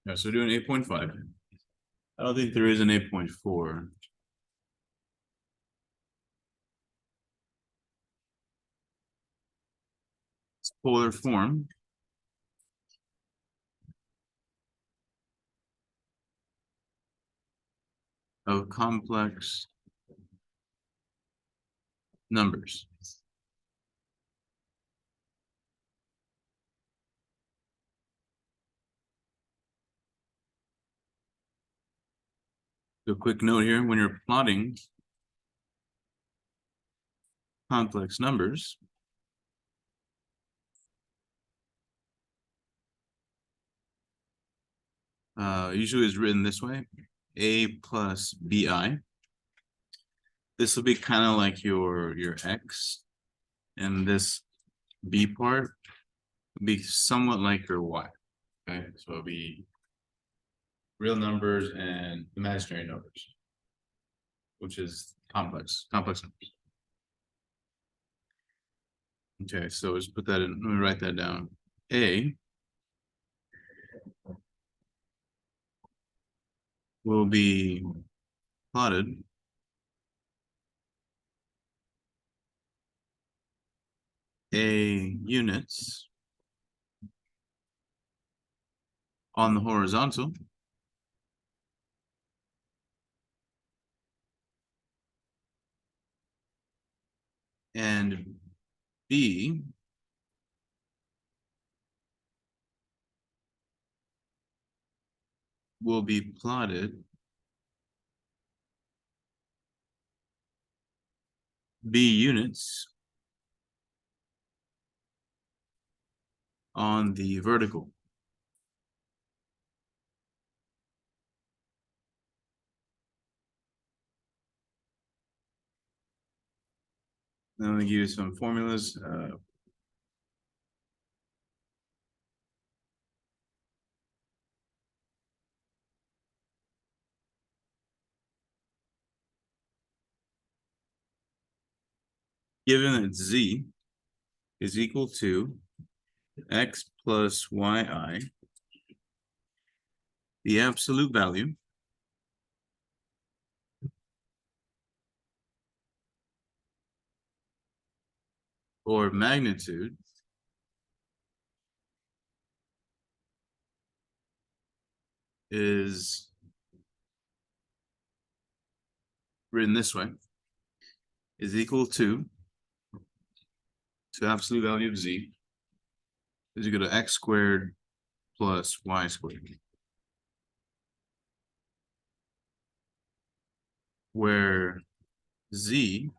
Yeah, so we're doing 8.5. I don't think there is an 8.4. It's polar form. Of complex numbers. So a quick note here, when you're plotting complex numbers, usually is written this way, A plus BI. This will be kind of like your X, and this B part will be somewhat like your Y. Okay, so it'll be real numbers and imaginary numbers, which is complex numbers. Okay, so let's put that in. Let me write that down. A will be plotted A units on the horizontal and B will be plotted B units on the vertical. Now I'm going to give you some formulas. Given that Z is equal to X plus YI, the absolute value or magnitude is written this way, is equal to absolute value of Z is equal to X squared plus Y squared, where Z,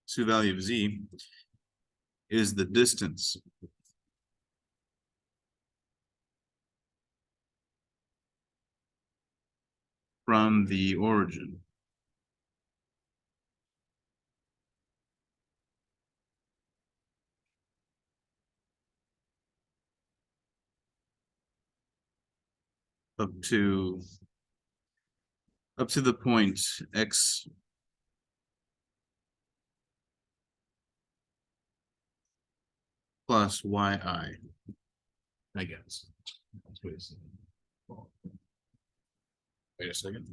absolute value of Z, is the distance from the origin. Up to the point X plus YI, I guess. Wait a second.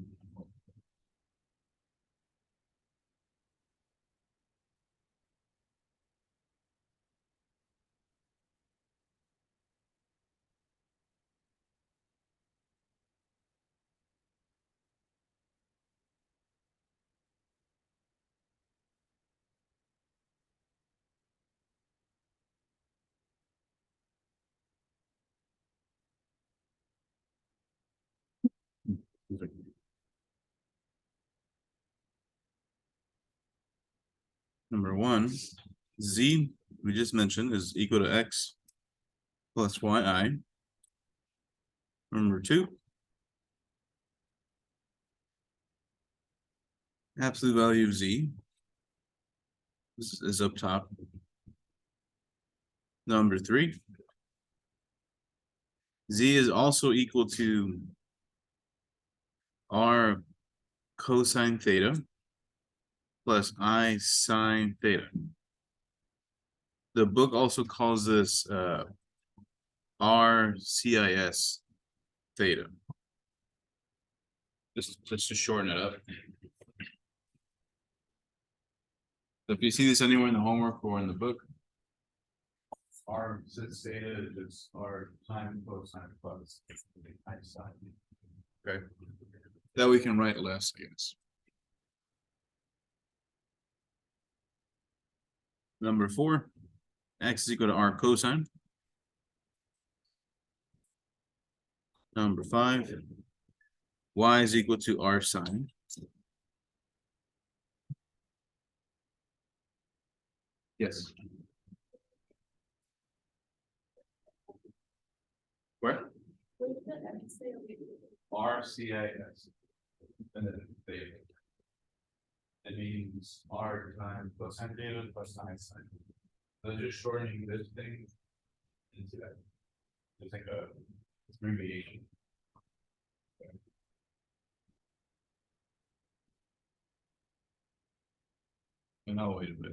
Number one, Z, we just mentioned, is equal to X plus YI. Number two, absolute value of Z is up top. Number three, Z is also equal to R cosine theta plus I sine theta. The book also calls this RCIS, theta. Just to shorten it up. So if you see this anywhere in the homework or in the book, R since theta is R time cosine plus I sine. Okay. That we can write less, I guess. Number 4, x is equal to R cosine. Number 5, y is equal to R sine. Yes. Where? RCIS. And then theta. It means R times cosine theta plus sine sine. So just shortening this thing into that. It's like a abbreviation. And I'll wait a bit.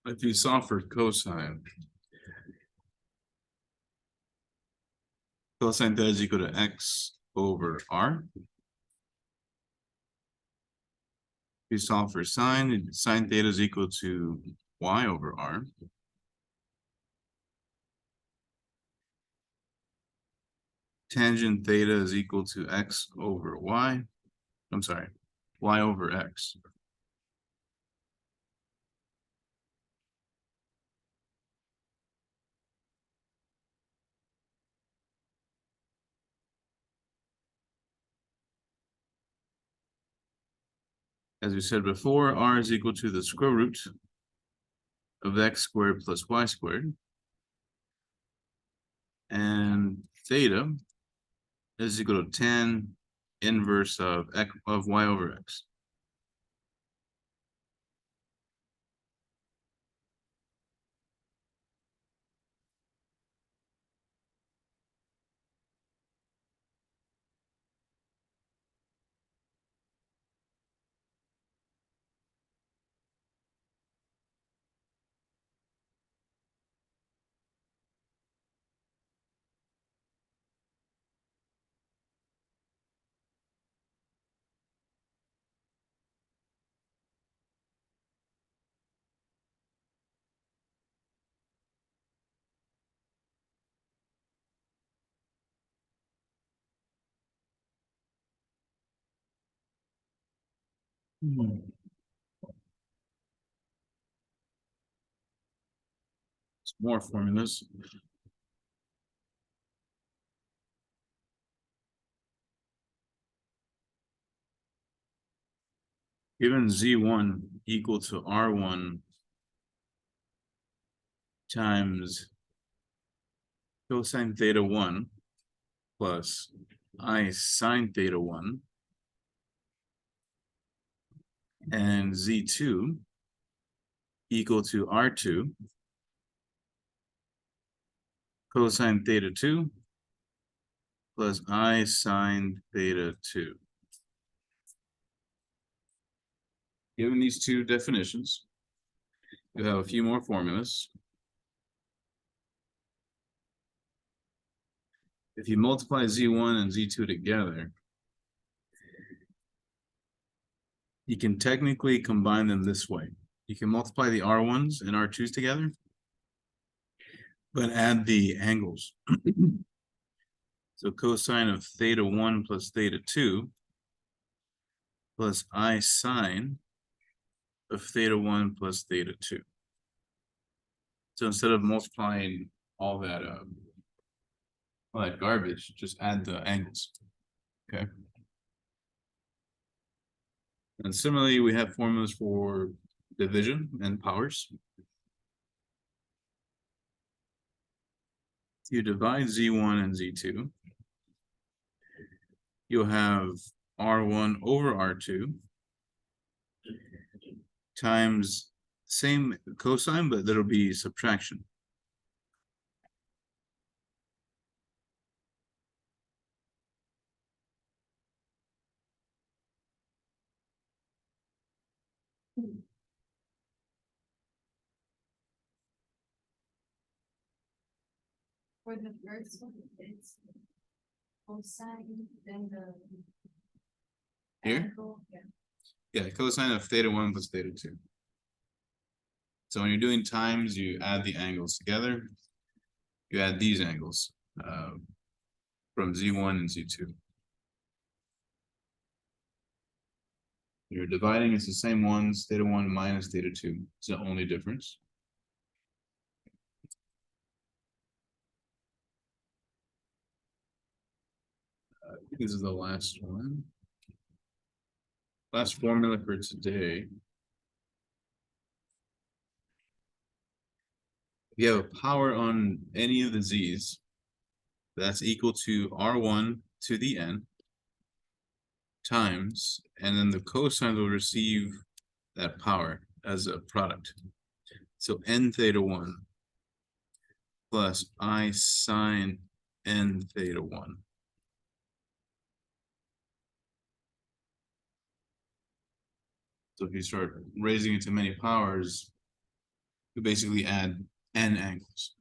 If you solve for cosine theta is equal to x over r. If you solve for sine theta is equal to y over r. Tangent theta is equal to x over y. I'm sorry, y over x. As we said before, r is equal to the square root of x squared plus y squared. And theta is equal to tan inverse of y over x. More formulas. Given Z1 equal to R1 times cosine theta 1 plus I sine theta 1 and Z2 equal to R2 cosine theta 2 plus I sine theta 2. Given these two definitions, you have a few more formulas. If you multiply Z1 and Z2 together, you can technically combine them this way. You can multiply the R1s and R2s together, but add the angles. So cosine of theta 1 plus theta 2 plus I sine of theta 1 plus theta 2. So instead of multiplying all that garbage, just add the angles. Okay. And similarly, we have formulas for division and powers. You divide Z1 and Z2. You'll have R1 over R2 times same cosine, but there'll be subtraction. For the first one, it's cosine, then the Here? angle, yeah. Yeah, cosine of theta1 plus theta2. So when you're doing times, you add the angles together. You add these angles from Z1 and Z2. You're dividing, it's the same ones, theta1 minus theta2. It's the only difference. This is the last one. Last formula for today. If you have a power on any of the z's, that's equal to R1 to the n times, and then the cosine will receive that power as a product. So n theta1 plus I sine n theta1. So if you start raising it to many powers, you basically add n angles.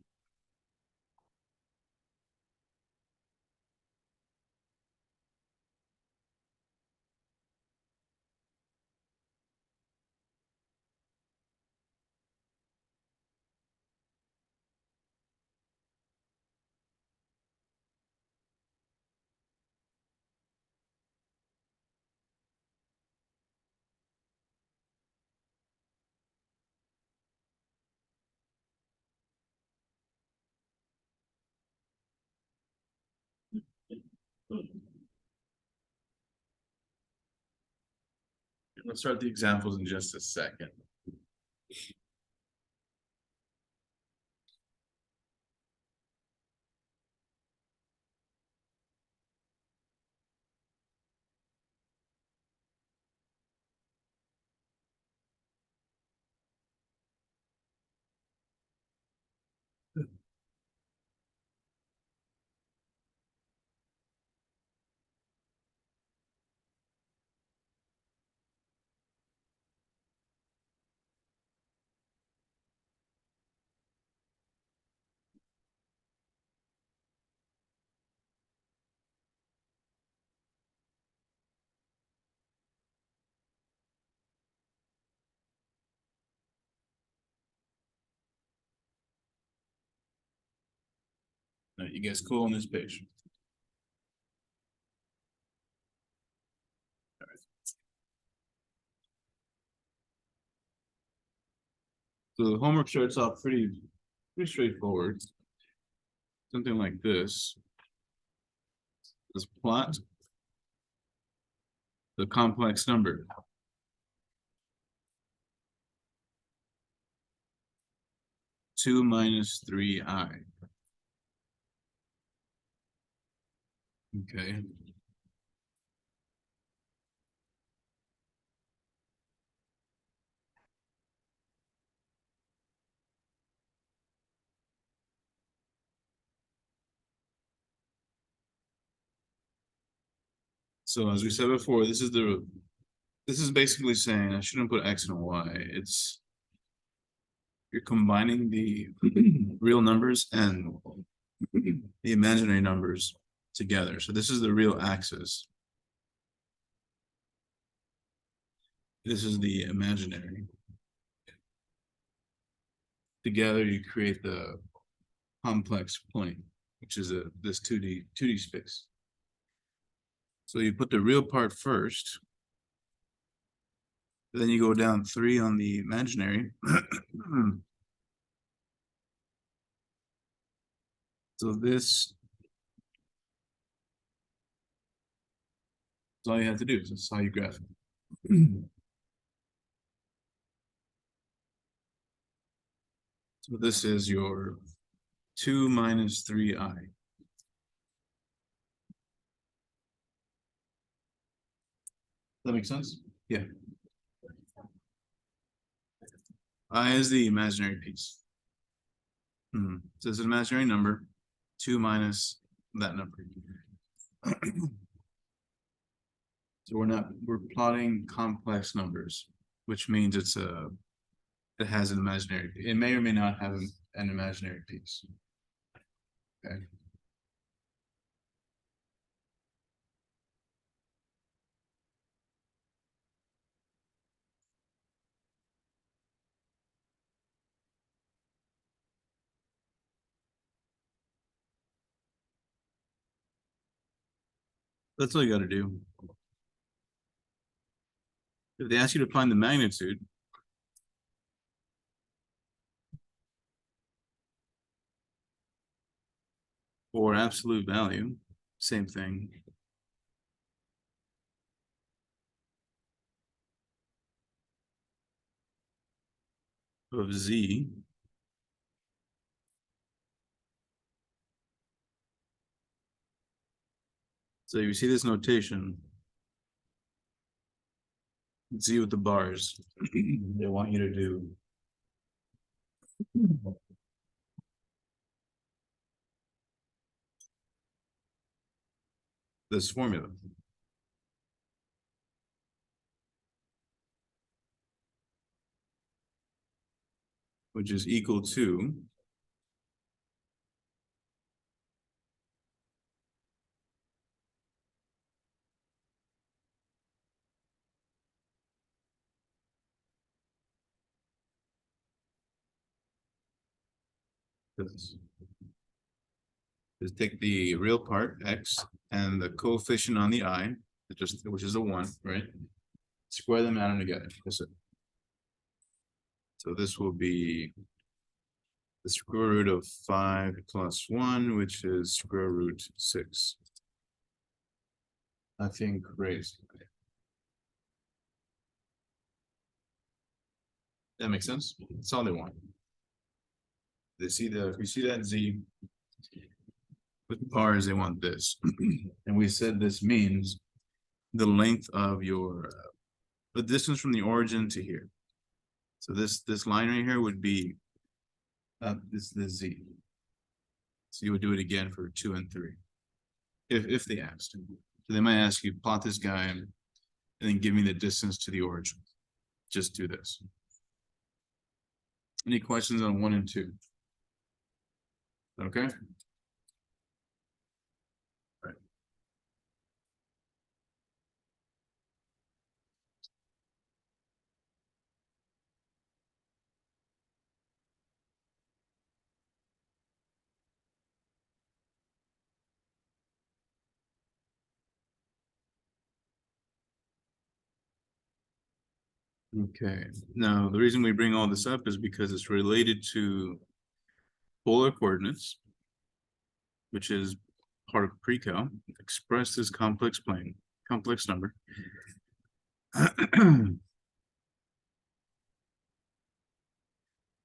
Let's start the examples in just a second. Now, you guys cool on this page? So the homework starts off pretty straightforward. Something like this. Let's plot the complex number. Two minus 3i. Okay. So as we said before, this is basically saying I shouldn't put x and y. It's you're combining the real numbers and the imaginary numbers together. So this is the real axis. This is the imaginary. Together you create the complex plane, which is this 2D space. So you put the real part first. Then you go down 3 on the imaginary. So this is all you have to do. This is how you graph it. So this is your 2 minus 3i. That makes sense? Yeah. I is the imaginary piece. So it's an imaginary number, 2 minus that number. So we're plotting complex numbers, which means it has an imaginary, it may or may not have an imaginary piece. Okay. That's all you gotta do. If they ask you to find the magnitude, or absolute value, same thing. Of z. So you see this notation, z with the bars. They want you to do this formula. Which is equal to this. Just take the real part, x, and the coefficient on the I, which is a 1, right? Square them out together. That's it. So this will be the square root of 5 plus 1, which is square root 6. Nothing crazy. That makes sense? That's all they want. They see you see that z with bars, they want this. And we said this means the length of your the distance from the origin to here. So this line right here would be this z. So you would do it again for 2 and 3. If they asked. So they might ask you, plot this guy and then give me the distance to the origin. Just do this. Any questions on 1 and 2? Okay. Right. Okay. Now the reason we bring all this up is because it's related to polar coordinates, which is part of pre-cal, expressed as complex number.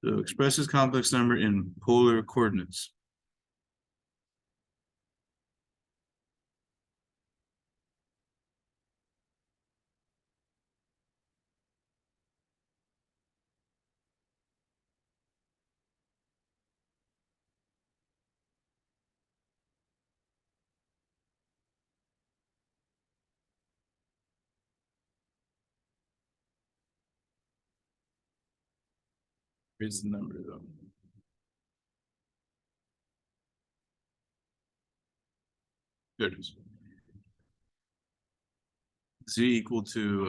So expresses complex number in polar coordinates. Here's the number though. There it is. Z equal to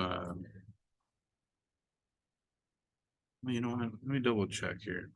well, you know what? Let me double check here.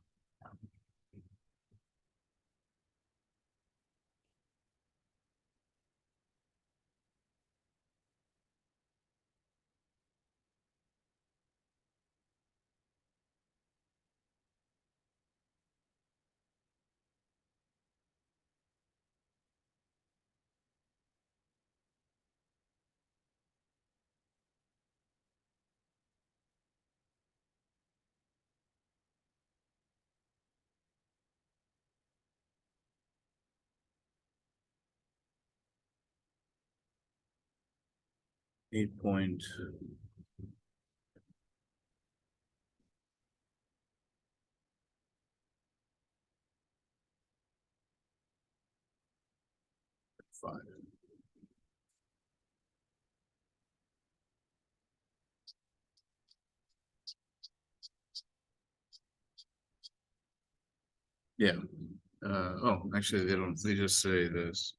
8.5. Yeah. Oh, actually, they don't. They just say this.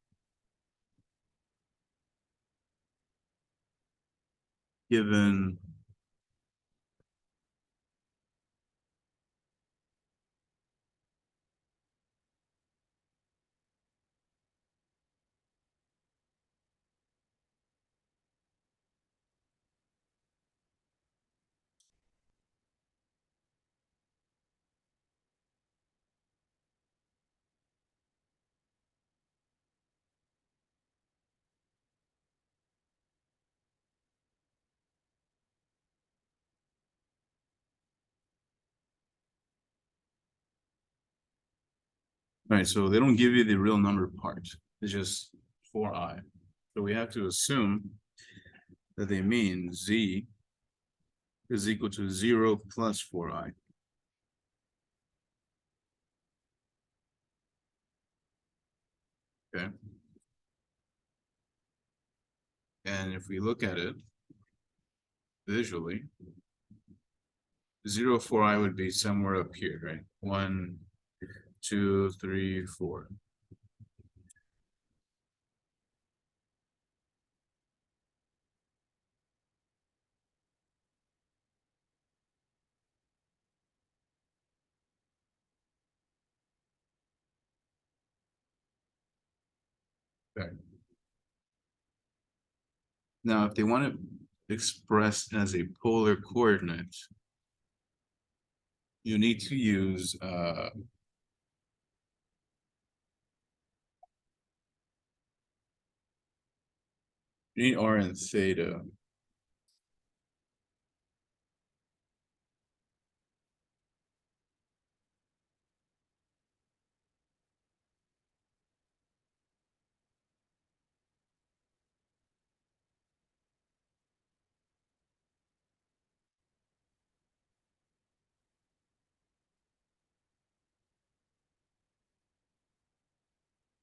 Given right, so they don't give you the real number part. It's just 4i. So we have to assume that they mean z is equal to 0 plus 4i. Okay. And if we look at it visually, 0, 4i would be somewhere up here, right? 1, 2, 3, 4. Okay. Now, if they want it expressed as a polar coordinate, you need to use you need r and theta.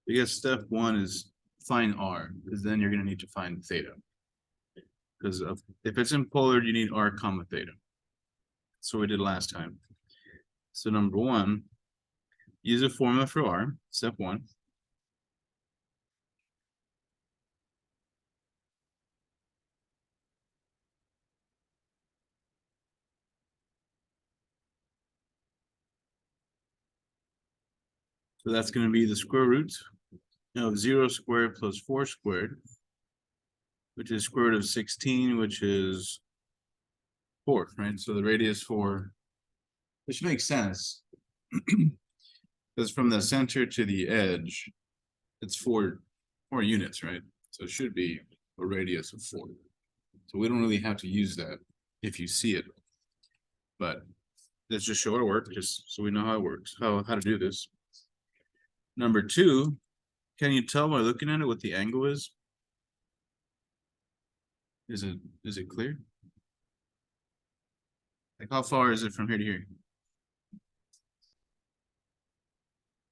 I guess step one is find r, because then you're going to need to find theta. Because if it's in polar, you need r comma theta. So we did last time. So number one, use a formula for r, step one. So that's going to be the square root of 0 squared plus 4 squared, which is square root of 16, which is 4, right? So the radius for, which makes sense. Because from the center to the edge, it's four units, right? So it should be a radius of 4. So we don't really have to use that if you see it. But let's just show it work, just so we know how it works, how to do this. Number two, can you tell by looking at it what the angle is? Is it clear? Like how far is it from here to here?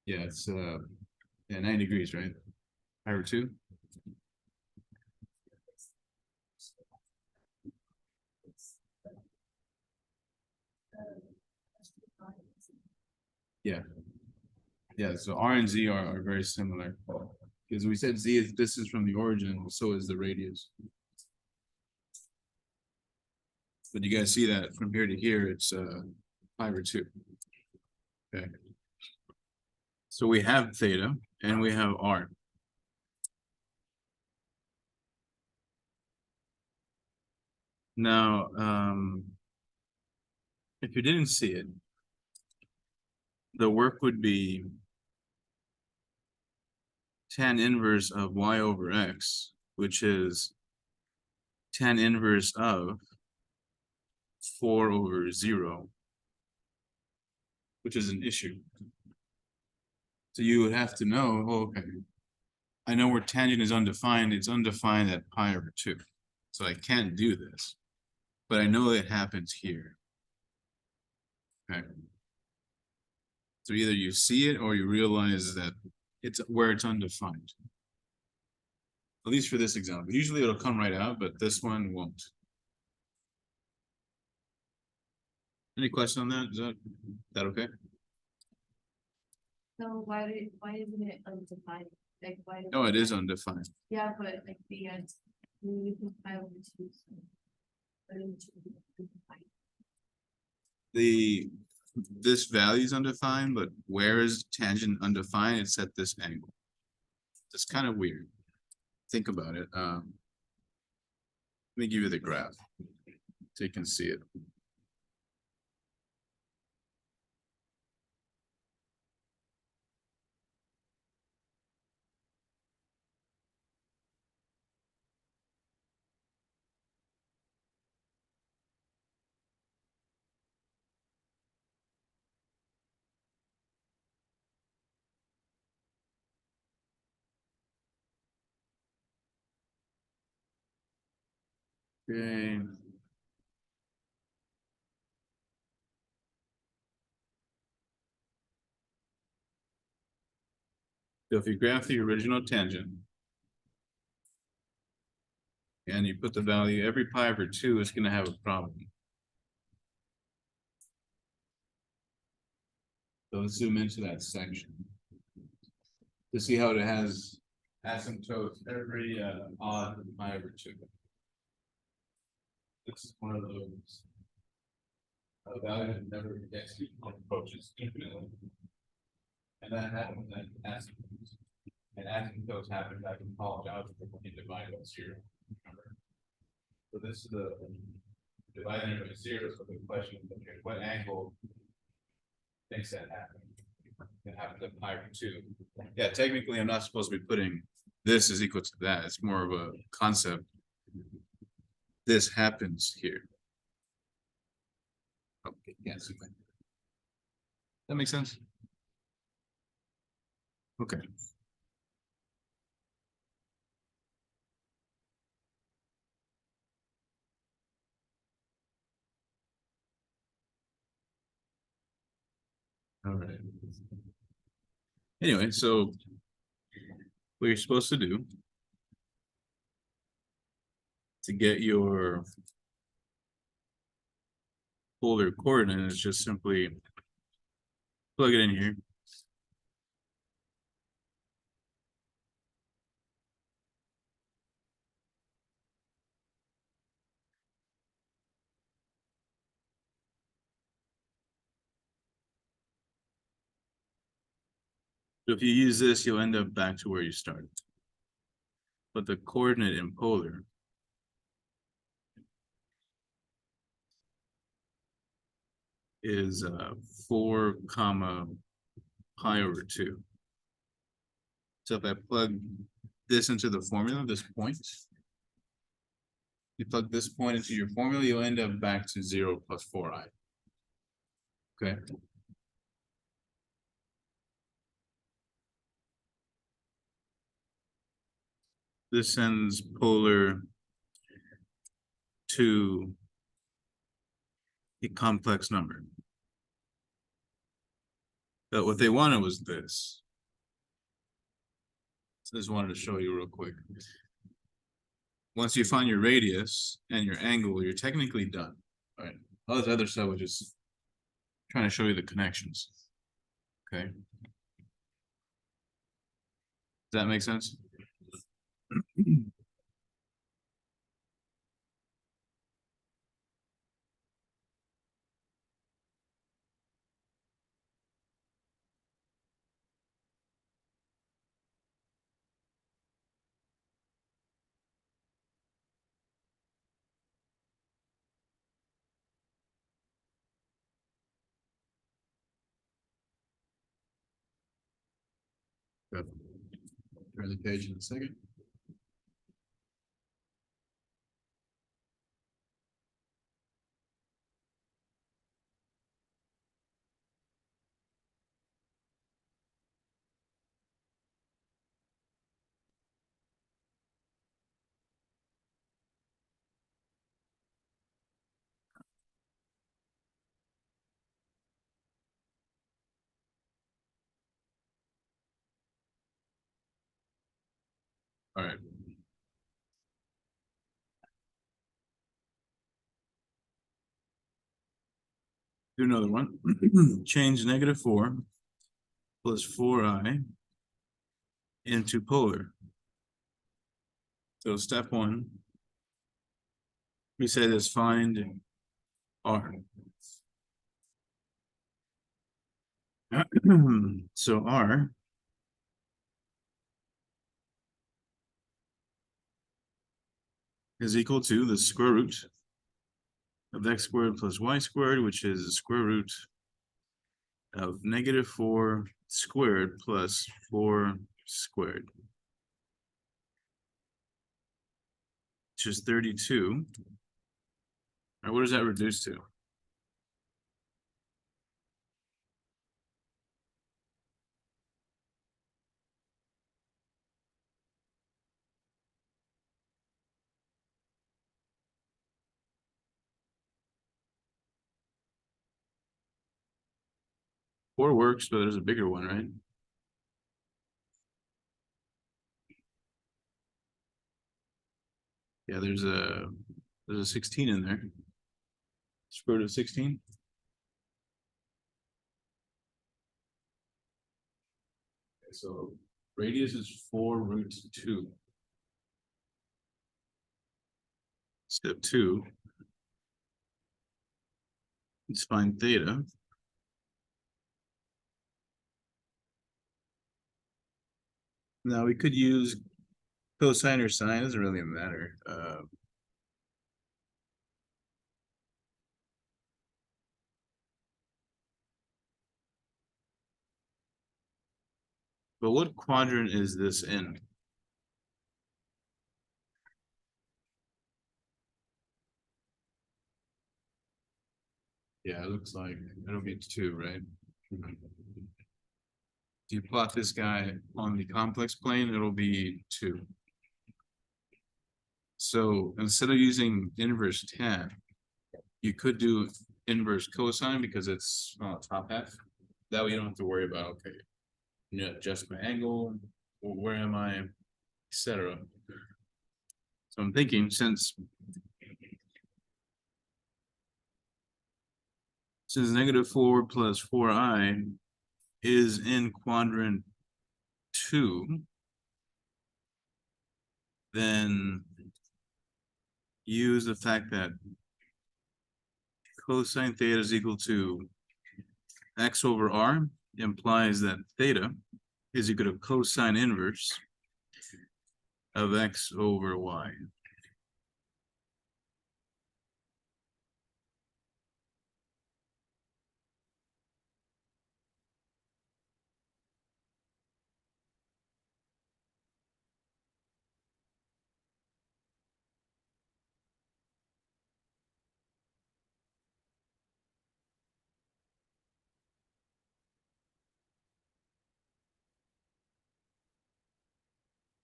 Yeah, it's 90 degrees, right? Pi over 2. Yeah. Yeah, so R and Z are very similar. Because we said Z is distance from the origin, so is the radius. But you guys see that from here to here, it's pi over 2. Okay. So we have theta and we have R. Now, if you didn't see it, the work would be tan inverse of y over x, which is tan inverse of 4 over 0, which is an issue. So you would have to know, oh, okay, I know where tangent is undefined. It's undefined at pi over 2. So I can't do this, but I know it happens here. Okay. So either you see it or you realize that it's where it's undefined. At least for this example. Usually it'll come right out, but this one won't. Any question on that? Is that okay? So why isn't it undefined? Like why? No, it is undefined. Yeah, but like the end, you can file the two. But it should be undefined. This value is undefined, but where is tangent undefined? It's at this angle. It's kind of weird. Think about it. Let me give you the graph so you can see it. Okay. So if you graph the original tangent and you put the value every pi over 2, it's going to have a problem. So let's zoom into that section to see how it has asymptotes every odd pi over 2. This is one of those value that never gets approaches infinitely. And that happens at asymptotes. And asymptotes happen back in college algebra when you divide by 0. Remember? So this is the dividing it by 0. So the question is, okay, what angle makes that happen? It happens at pi over 2. Yeah, technically, I'm not supposed to be putting this is equal to that. It's more of a concept. This happens here. Okay, yeah, super. That makes sense. Okay. All right. Anyway, so what you're supposed to do to get your polar coordinate is just simply plug it in here. So if you use this, you'll end up back to where you started. But the coordinate in polar is 4 comma pi over 2. So if I plug this into the formula, this point, you plug this point into your formula, you'll end up back to 0 plus 4i. Okay. This sends polar to a complex number. But what they wanted was this. So I just wanted to show you real quick. Once you find your radius and your angle, you're technically done. All right. All this other stuff was just trying to show you the connections. Okay. Does that make sense? Good. Turn the page in a second. All right. Do another one. Change -4 plus 4i into polar. So step one, we say this find r. So r is equal to the square root of x squared plus y squared, which is the square root of -4 squared plus 4 squared, which is 32. All right, what does that reduce to? Four works, but there's a bigger one, right? Yeah, there's a 16 in there. Square root of 16. Okay, so radius is 4√2. Step two, let's find theta. Now we could use cosine or sine, doesn't really matter. But what quadrant is this in? Yeah, it looks like it'll be 2, right? If you plot this guy on the complex plane, it'll be 2. So instead of using inverse tan, you could do inverse cosine because it's top half. That way you don't have to worry about, okay, adjust my angle, or where am I, etc. So I'm thinking since -4 plus 4i is in quadrant 2, then use the fact that cosine theta is equal to x over r implies that theta is equal to cosine inverse of x over y.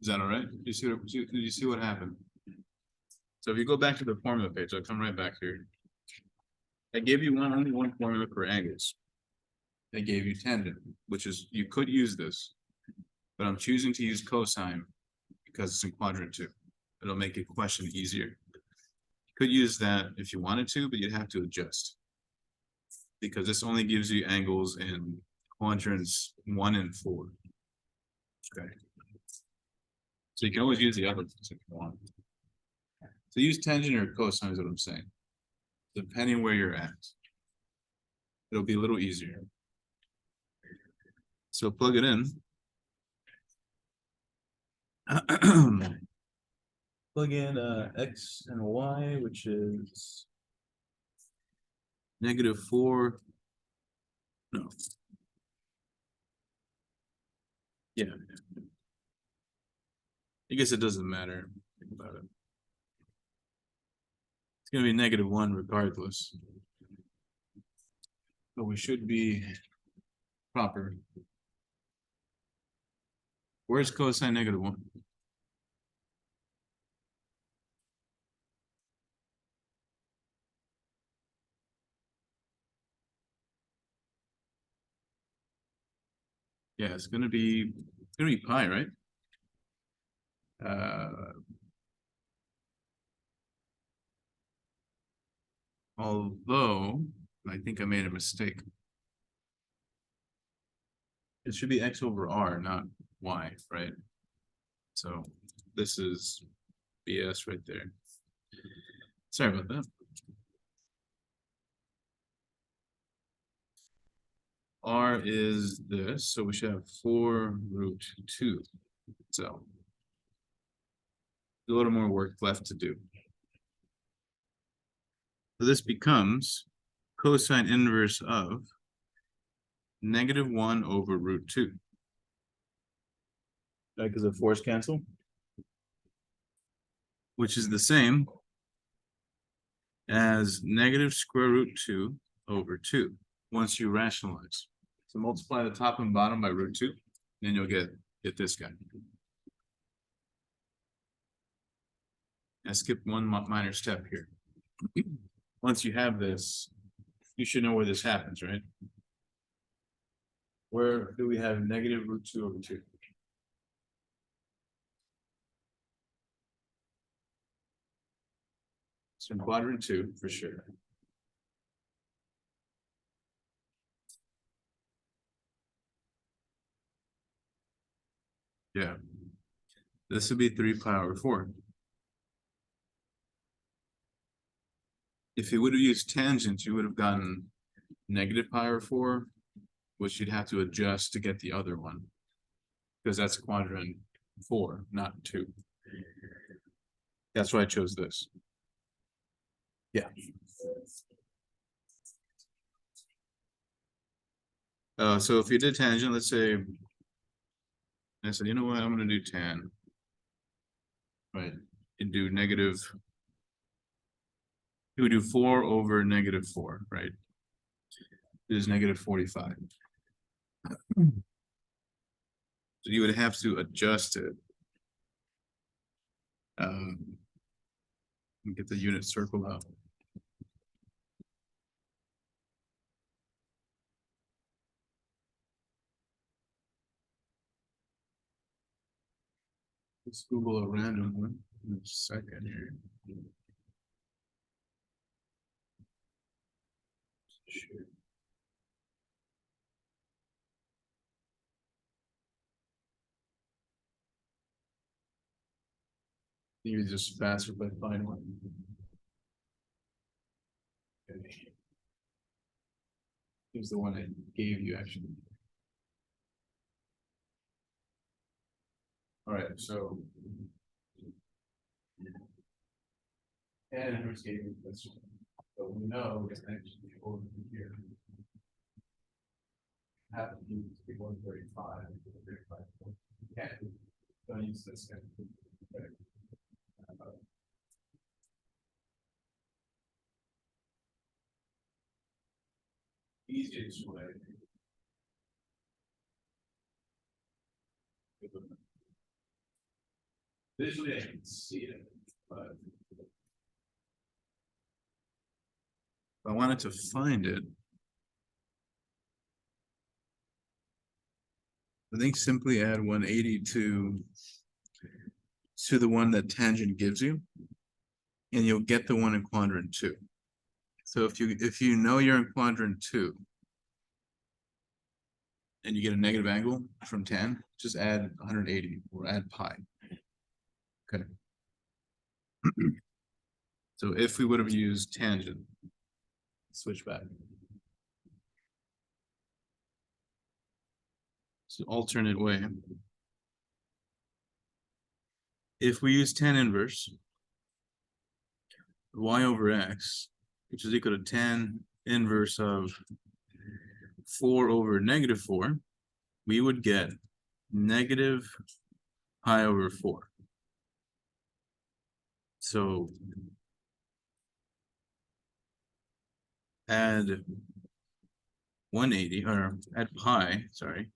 Is that all right? You see what happened? So if you go back to the formula page, I'll come right back here. I gave you only one formula for angles. I gave you tangent, which is, you could use this, but I'm choosing to use cosine because it's in quadrant 2. It'll make a question easier. You could use that if you wanted to, but you'd have to adjust because this only gives you angles in quadrants 1 and 4. Okay. So you can always use the other ones if you want. So use tangent or cosine is what I'm saying. Depending where you're at. It'll be a little easier. So plug it in. Plug in x and y, which is -4. No. Yeah. I guess it doesn't matter. Think about it. It's gonna be -1 regardless. But we should be proper. Where's cosine -1? Yeah, it's gonna be pi, right? Although I think I made a mistake. It should be X over R, not Y, right? So this is BS right there. Sorry about that. R is this, so we should have 4√2. So a little more work left to do. So this becomes cosine inverse of -1 over √2. Right, because of force cancel. Which is the same as -√2 over 2 once you rationalize. So multiply the top and bottom by √2, then you'll get this guy. I skipped one minor step here. Once you have this, you should know where this happens, right? Where do we have -√2 over 2? So in quadrant 2 for sure. Yeah. This would be 3 pi over 4. If you would have used tangents, you would have gotten -pi over 4, which you'd have to adjust to get the other one. Because that's quadrant 4, not 2. That's why I chose this. Yeah. So if you did tangent, let's say I said, you know what, I'm gonna do tan. Right. And do negative. You would do 4 over -4, right? It is -45. So you would have to adjust it. And get the unit circle out. Let's Google a random one in a second here. Sure. You just faster by find one. Okay. Here's the one I gave you actually. All right, so. And inverse gave you this one. But we know it's actually over here. Have to use 135. Yeah, don't use this guy. Okay. Easiest way. Visually, I can see it, but if I wanted to find it, I think simply add 180 to the one that tangent gives you, and you'll get the one in quadrant 2. So if you know you're in quadrant 2 and you get a negative angle from tan, just add 180 or add pi. Okay. So if we would have used tangent, switch back. So alternate way. If we use tan inverse, y over x, which is equal to tan inverse of 4 over -4, we would get negative pi over 4. So add 180 or add pi, sorry.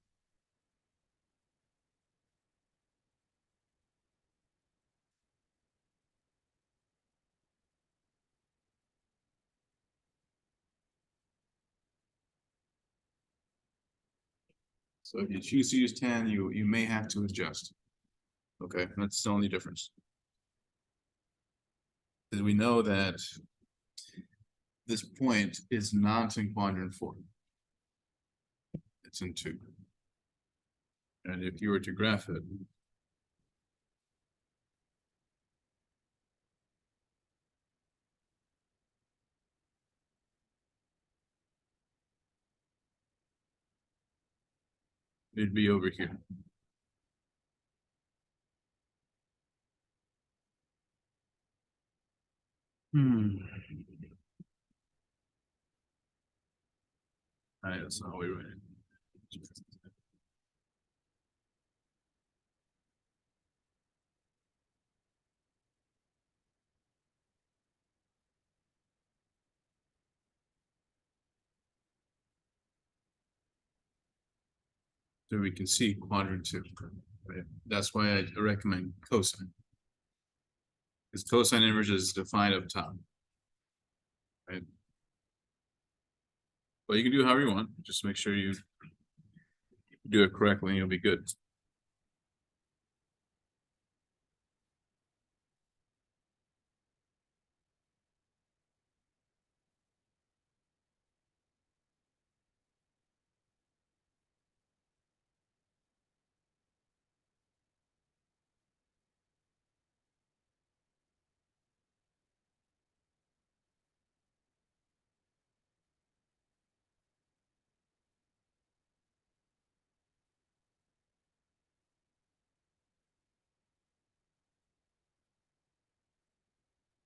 So if you choose to use tan, you may have to adjust. Okay, that's the only difference. Because we know that this point is not in quadrant 4. It's in 2. And if you were to graph it, it'd be over here. All right, that's not how we write it. So we can see quadrant 2, right? That's why I recommend cosine. Because cosine inverse is defined up top. Right? But you can do however you want, just make sure you do it correctly and you'll be good.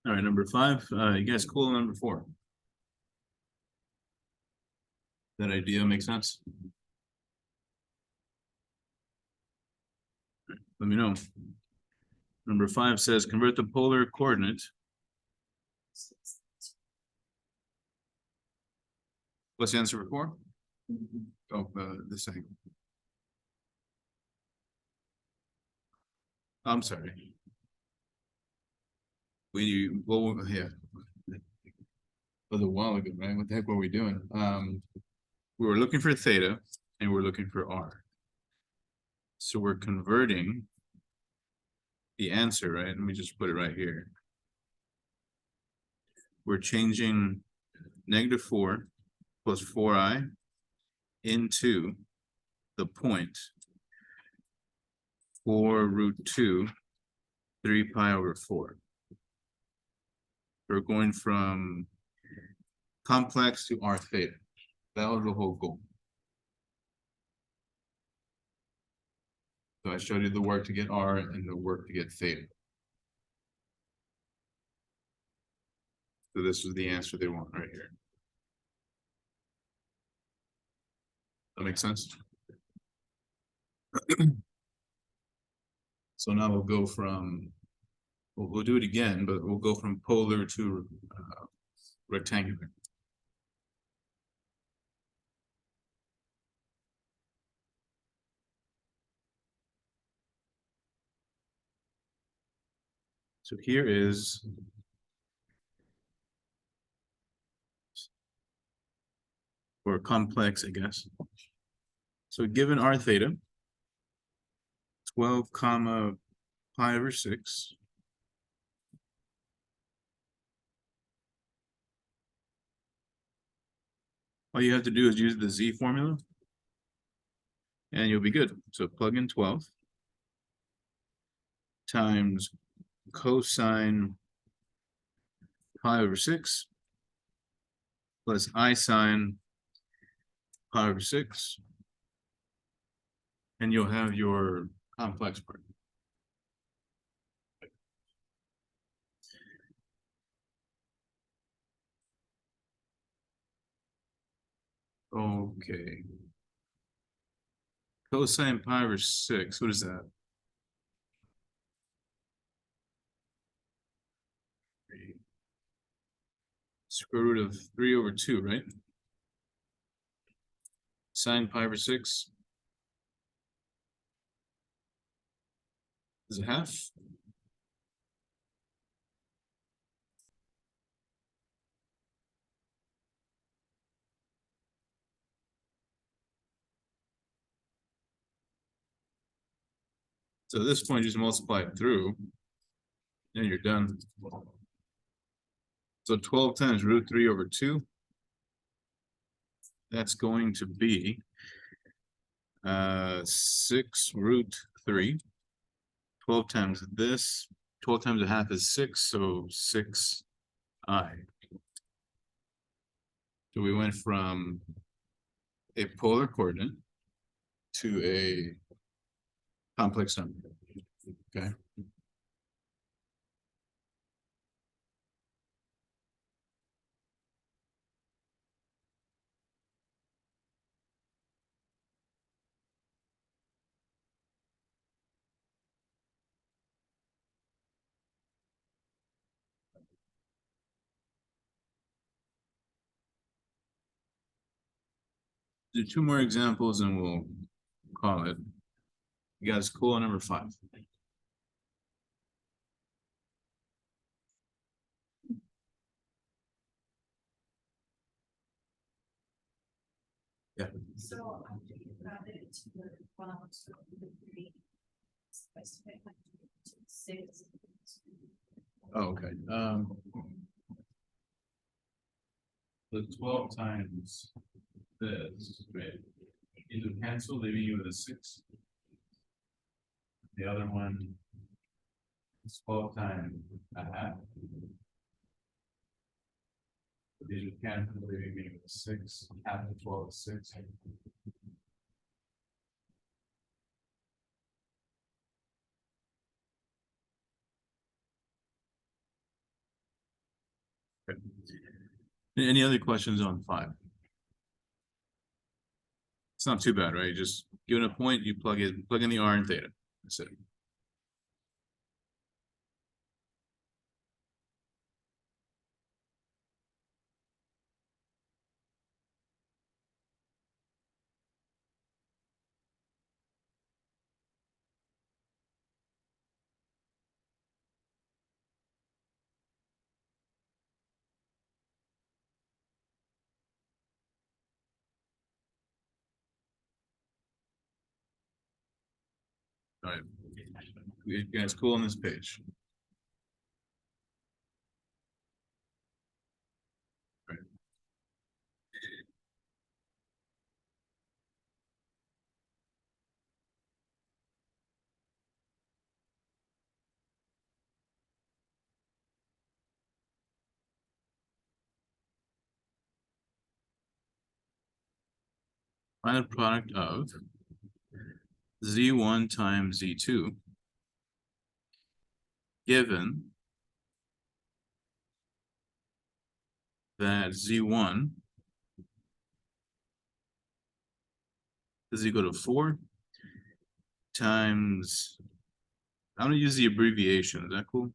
All right, number 5, you guys cool on number 4? That idea makes sense? Let me know. Number 5 says convert the polar coordinate. What's the answer for 4? Oh, this angle. I'm sorry. Well, yeah. Was a while ago, right? What the heck were we doing? We were looking for theta and we're looking for r. So we're converting the answer, right? Let me just put it right here. We're changing -4 plus 4i into the point 4√2 3 pi over 4. We're going from complex to r theta. That was the whole goal. So I showed you the work to get r and the work to get theta. So this is the answer they want right here. That makes sense? So now we'll go from, we'll do it again, but we'll go from polar to rectangular. So here is or complex, I guess. So given r theta, 12 comma pi over 6. All you have to do is use the z formula and you'll be good. So plug in 12 times cosine pi over 6 plus I sine pi over 6. And you'll have your complex part. Okay. Cosine pi over 6, what is that? Square root of 3 over 2, right? Sine pi over 6 is a half. So at this point, just multiply it through. And you're done. So 12 times √3/2. That's going to be 6√3. 12 times this. 12 times a half is 6, so 6i. So we went from a polar coordinate to a complex number. Okay. Do two more examples and we'll call it. You guys cool on number 5? Yeah. So after you got it to the bottom, so the three. Specify like 6. Oh, okay. The 12 times this, right? Either cancel, leaving you with a 6. The other one is 12 times a half. These would cancel, leaving me with a 6. Half of 12 is 6. Okay. Any other questions on 5? It's not too bad, right? Just given a point, you plug in the R and theta. That's it. All right. You guys cool on this page? Right. Find the product of Z1 times Z2 given that Z1 is equal to 4 times, I'm gonna use the abbreviation, is that cool?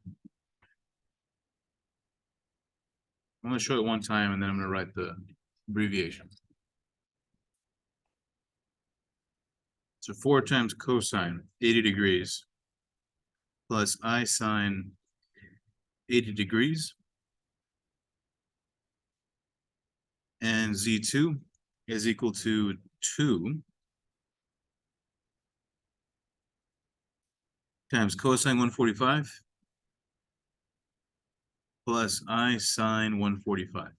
I'm gonna show it one time and then I'm gonna write the abbreviation. So 4 times cosine 80 degrees plus I sine 80 degrees, and Z2 is equal to 2 times cosine 145 plus I sine 145.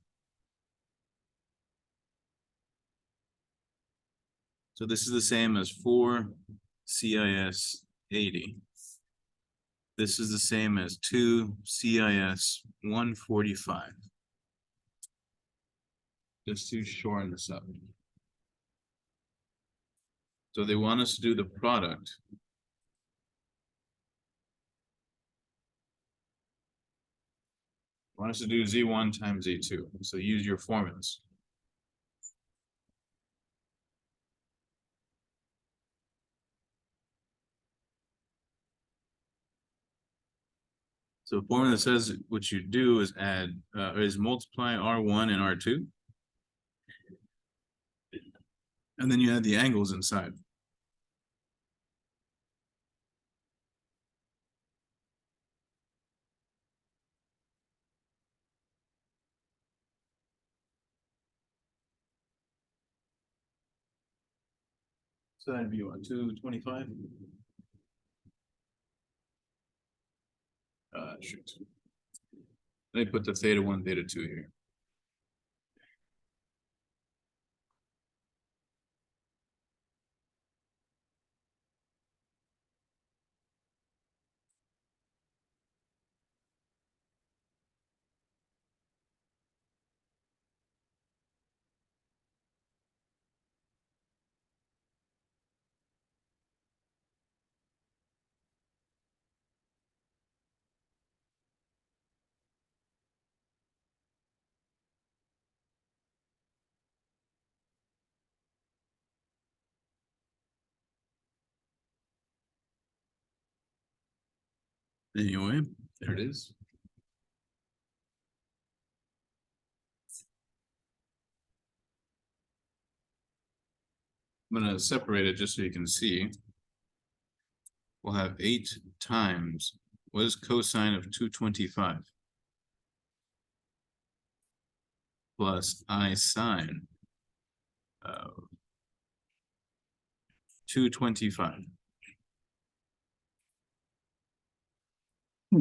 So this is the same as 4 CIS 80. This is the same as 2 CIS 145. Just to shorten this up. So they want us to do the product. Want us to do Z1 times Z2. So use your formulas. So the formula says what you do is add, is multiply R1 and R2. And then you add the angles inside. So that'd be what, 225? Shoot. Let me put the theta 1, theta 2 here. Anyway, there it is. I'm gonna separate it just so you can see. We'll have 8 times, what is cosine of 225? Plus I sine of 225. I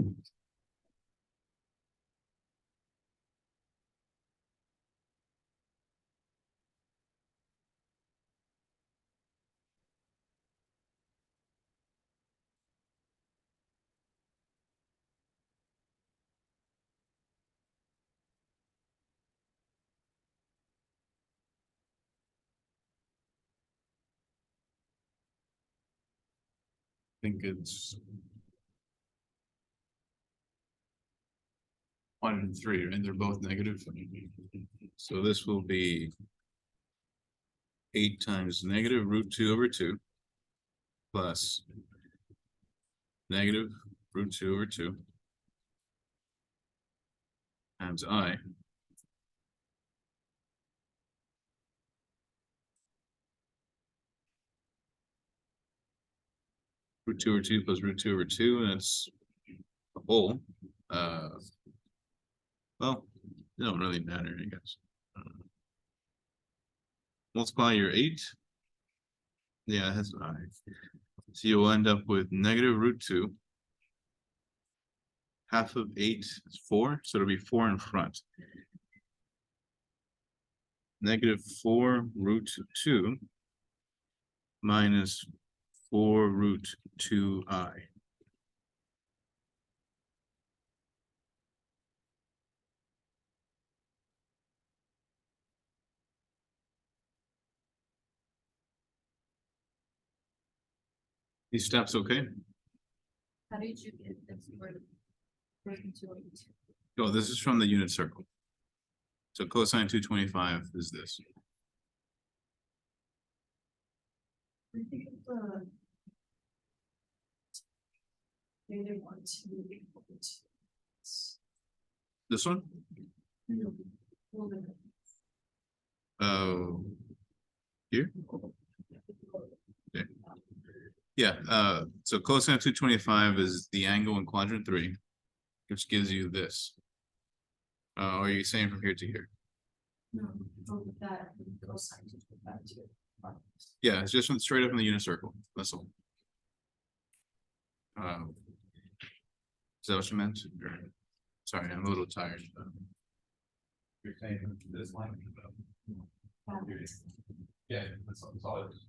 think it's 1 and 3, right? They're both negative. So this will be 8 times negative root 2 over 2 plus negative root 2 over 2 times I root 2 over 2 plus root 2 over 2, and that's a whole. Well, it don't really matter, I guess. Multiply your 8. Yeah, it has I. So you'll end up with negative root 2. Half of 8 is 4, so it'll be 4 in front. Negative 4 root 2 minus 4 root 2I. These steps okay? How did you get this word? Oh, this is from the unit circle. So cosine 225 is this. I think the they want to equal to This one? Oh, here? Okay. Yeah, so cosine 225 is the angle in quadrant 3, which gives you this. Are you saying from here to here? No, that cosine to that too. Yeah, it's just straight up in the unit circle. That's all. Is that what you meant? Or- Sorry, I'm a little tired. You're saying this line? Yeah, that's all it is.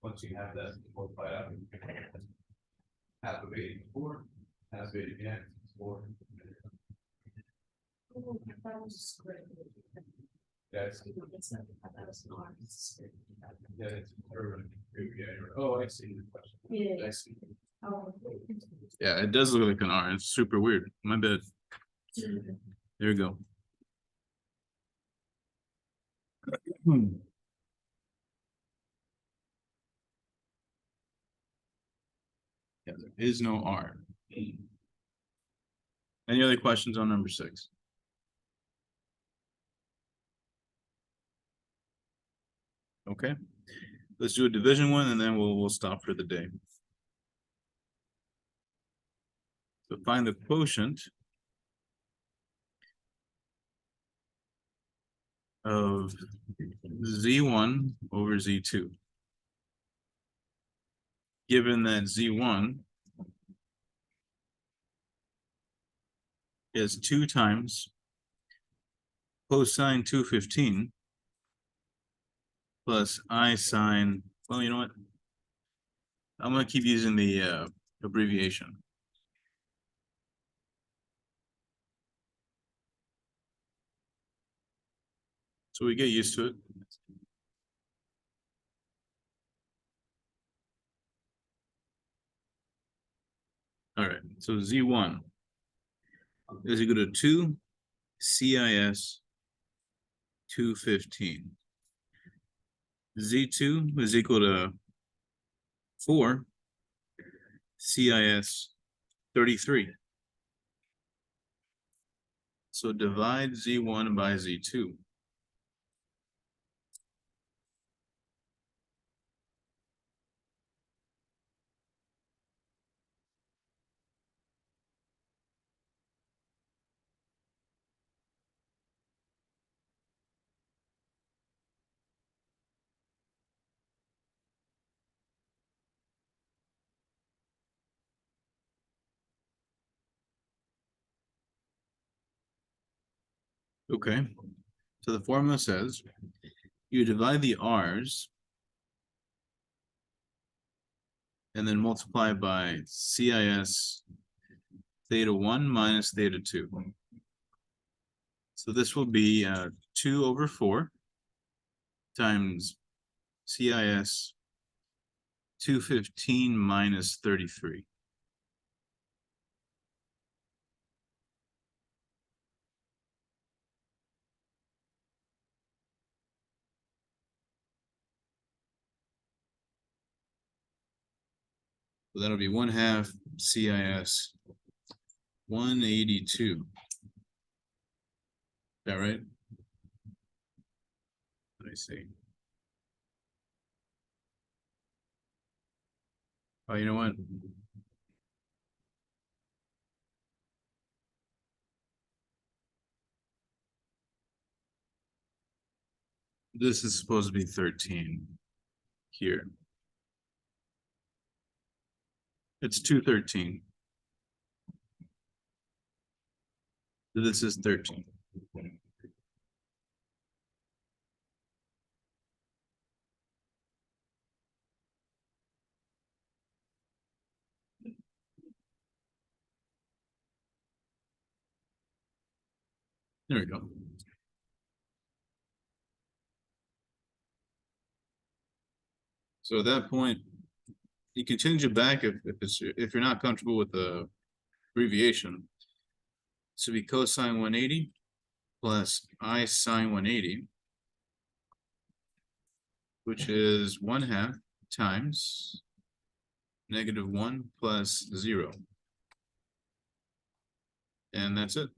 Once you have that multiplied out, half of 84, half of 8 again, 4. Oh, that was great. That's It's not that was not. yeah, it's urban. Yeah, oh, I see the question. Yeah. I see. Oh. Yeah, it does look like an R. It's super weird. My bad. There we go. Yeah, there is no R. Any other questions on number 6? Okay, let's do a division one and then we'll stop for the day. So find the quotient of Z1 over Z2. given that Z1 is 2 times cosine 215 plus I sine, well, you know what? I'm gonna keep using the abbreviation. So we get used to it. All right, so Z1 is equal to 2 CIS 215. Z2 is equal to 4 CIS 33. So divide Z1 by Z2. Okay, so the formula says you divide the R's and then multiply by CIS theta 1 minus theta 2. So this will be 2 over 4 times CIS 215 minus 33. So that'll be 1/2 CIS 182. Is that right? Let me see. Oh, you know what? This is supposed to be 13 here. It's 213. This is 13. There we go. So at that point, you can change it back if you're not comfortable with the abbreviation. So be cosine 180 plus I sine 180, which is 1/2 times -1 plus 0. And that's it.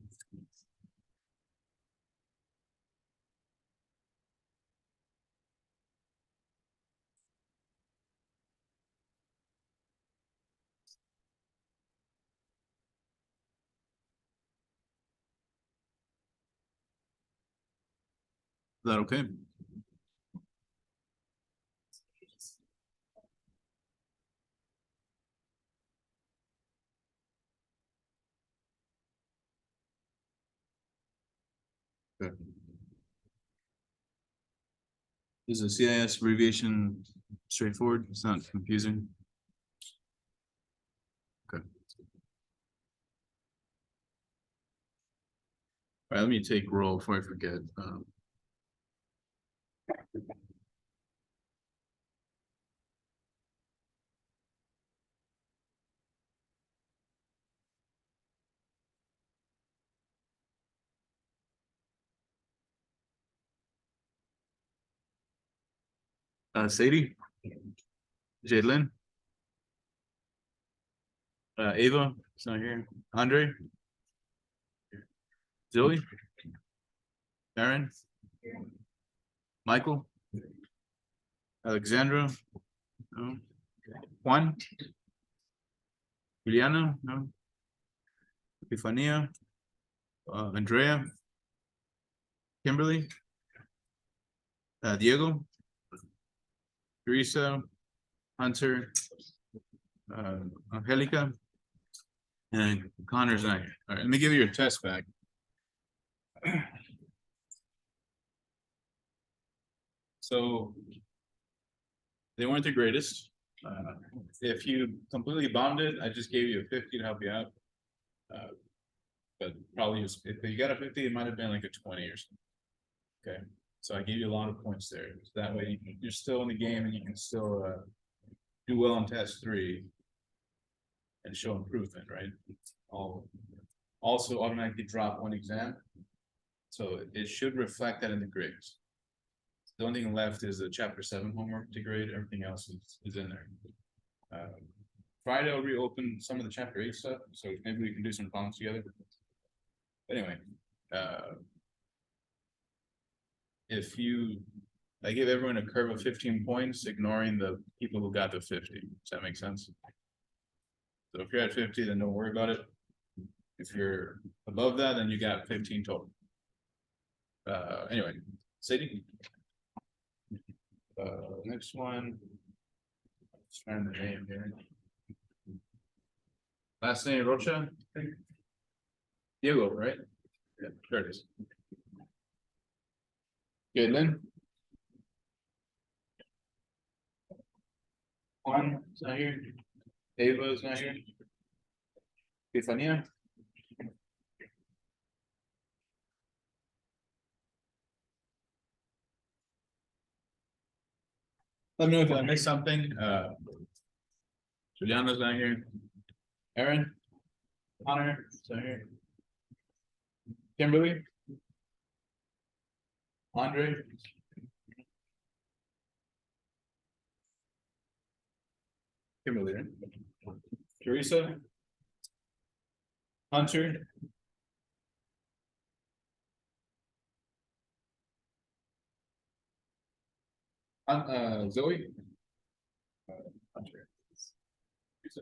Is that okay? Okay. Is the CIS abbreviation straightforward? It's not confusing? Okay. All right, let me take roll before I forget. Sadie, Jadlyn, Ava, it's not here. Andre, Zoe, Aaron, Michael, Alexandra, no. Juan, Juliana, no. Epifania, Andrea, Kimberly, Diego, Teresa, Hunter, Angelica. And Connor's not here. All right, let me give you your test back. So they weren't the greatest. If you completely bombed it, I just gave you a 50 to help you out. But probably if you got a 50, it might have been like a 20 or something. Okay, so I gave you a lot of points there. So that way you're still in the game and you can still do well on test 3 and show improvement, right? I'll also automatically drop 1 exam. So it should reflect that in the grades. The only thing left is the chapter 7 homework to grade. Everything else is in there. Friday I'll reopen some of the chapter 8 stuff, so maybe we can do some problems together. Anyway, if I give everyone a curve of 15 points, ignoring the people who got the 50. Does that make sense? So if you're at 50, then don't worry about it. If you're above that, then you got 15 total. Anyway, Sadie. Next one. Let's find the name here. Last name Rocha, I think. Diego, right? Yeah, there it is. Caitlin. Juan is not here. Ava is not here. Estefania. Let me know if I missed something. Juliana's not here. Aaron. Connor is not here. Kimberly. Andre. Kimberly, right? Teresa. Hunter. Zoe. Hunter. Teresa.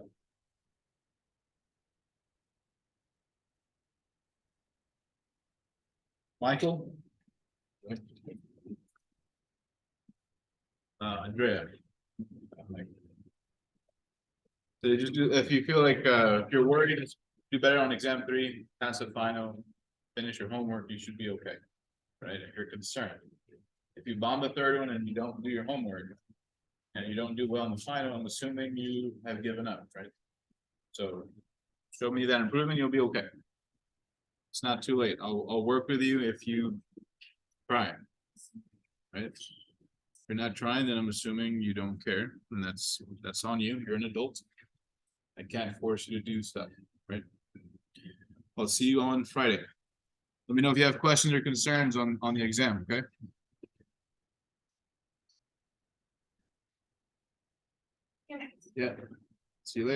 Michael. Andrea. So you just do, if you feel like if you're worried, just do better on exam 3, pass the final, finish your homework, you should be okay. Right? If you're concerned. If you bomb the 3rd one and you don't do your homework and you don't do well in the final, I'm assuming you have given up, right? So show me that improvement, you'll be okay. It's not too late. I'll work with you if you try. Right? If you're not trying, then I'm assuming you don't care, and that's on you. You're an adult. I can't force you to do stuff, right? I'll see you on Friday. Let me know if you have questions or concerns on the exam, okay? Yeah. See you later.